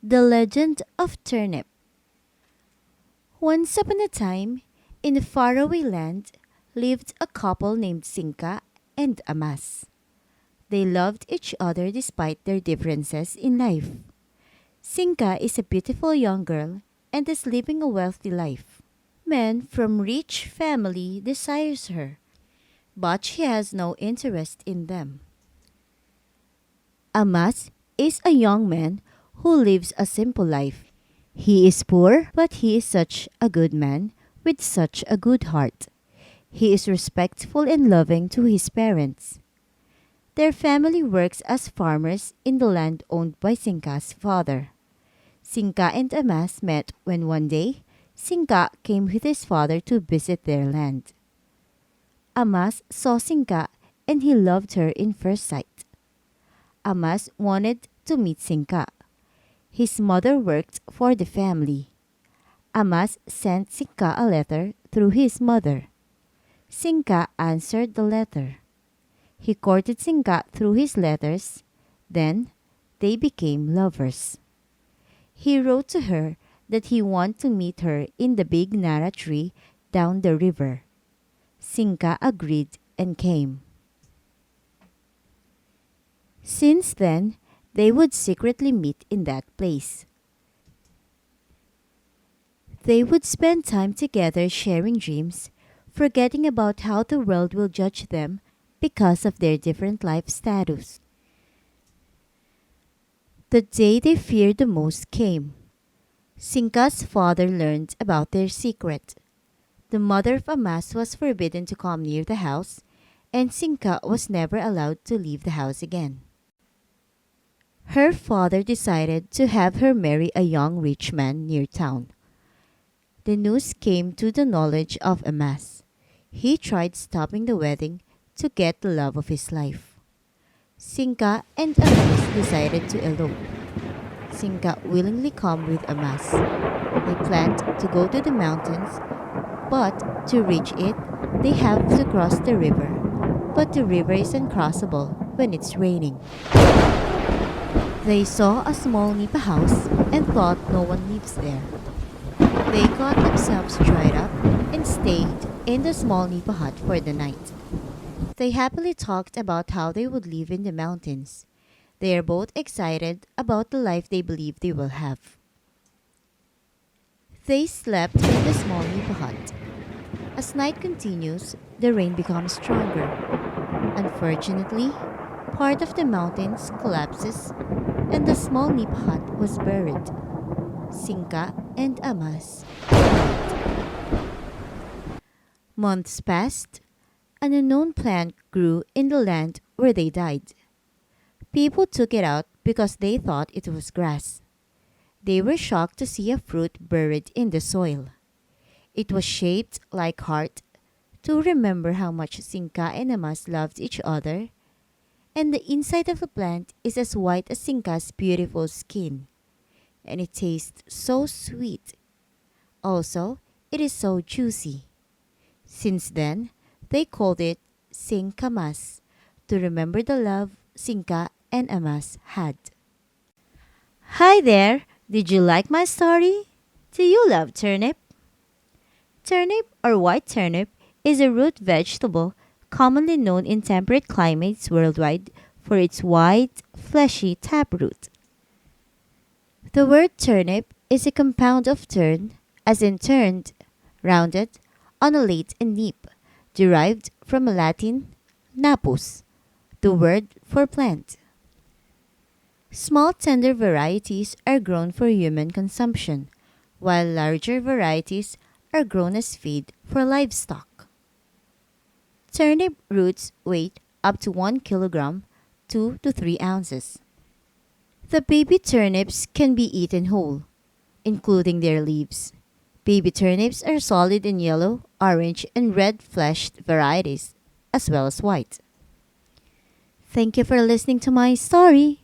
The Legend of Turnip. Once upon a time, in a faraway land, lived a couple named Sinka and Amas. They loved each other despite their differences in life. Sinka is a beautiful young girl and is living a wealthy life. Men from rich family desires her, but she has no interest in them. Amas is a young man who lives a simple life. He is poor, but he is such a good man with such a good heart. He is respectful and loving to his parents. Their family works as farmers in the land owned by Sinka's father. Sinka and Amas met when one day Sinka came with his father to visit their land. Amas saw Sinka and he loved her in first sight. Amas wanted to meet Sinka. His mother worked for the family. Amas sent Sinka a letter through his mother. Sinka answered the letter. He courted Sinka through his letters. Then they became lovers. He wrote to her that he wanted to meet her in the big Nara tree down the river. Sinka agreed and came. Since then, they would secretly meet in that place. They would spend time together sharing dreams, forgetting about how the world will judge them because of their different life status. The day they feared the most came. Sinka's father learned about their secret. The mother of Amas was forbidden to come near the house, and Sinka was never allowed to leave the house again. Her father decided to have her marry a young rich man near town. The news came to the knowledge of Amas. He tried stopping the wedding to get the love of his life. Sinka and Amas decided to elope. Sinka willingly came with Amas. They planned to go to the mountains, but to reach it, they have to cross the river. But the river is uncrossable when it's raining. They saw a small nipa house and thought no one lives there. They got themselves dried up and stayed in the small nipa hut for the night. They happily talked about how they would live in the mountains. They are both excited about the life they believe they will have. They slept in the small nipa hut. As night continues, the rain becomes stronger. Unfortunately, part of the mountains collapses and the small nipa hut was buried. Sinka and Amas died. Months passed. An unknown plant grew in the land where they died. People took it out because they thought it was grass. They were shocked to see a fruit buried in the soil. It was shaped like heart to remember how much Sinka and Amas loved each other, and the inside of the plant is as white as Sinka's beautiful skin, and it tastes so sweet. Also, it is so juicy. Since then, they called it Sinkamas to remember the love Sinka and Amas had. Hi there! Did you like my story? Do you love turnip? Turnip or white turnip is a root vegetable commonly known in temperate climates worldwide for its white, fleshy taproot. The word turnip is a compound of turn, as in turned, rounded, annulate, and nip, derived from a Latin napus, the word for plant. Small tender varieties are grown for human consumption, while larger varieties are grown as feed for livestock. Turnip roots weigh up to 1 kilogram, 2 to 3 ounces. The baby turnips can be eaten whole, including their leaves. Baby turnips are solid in yellow, orange, and red-fleshed varieties, as well as white. Thank you for listening to my story.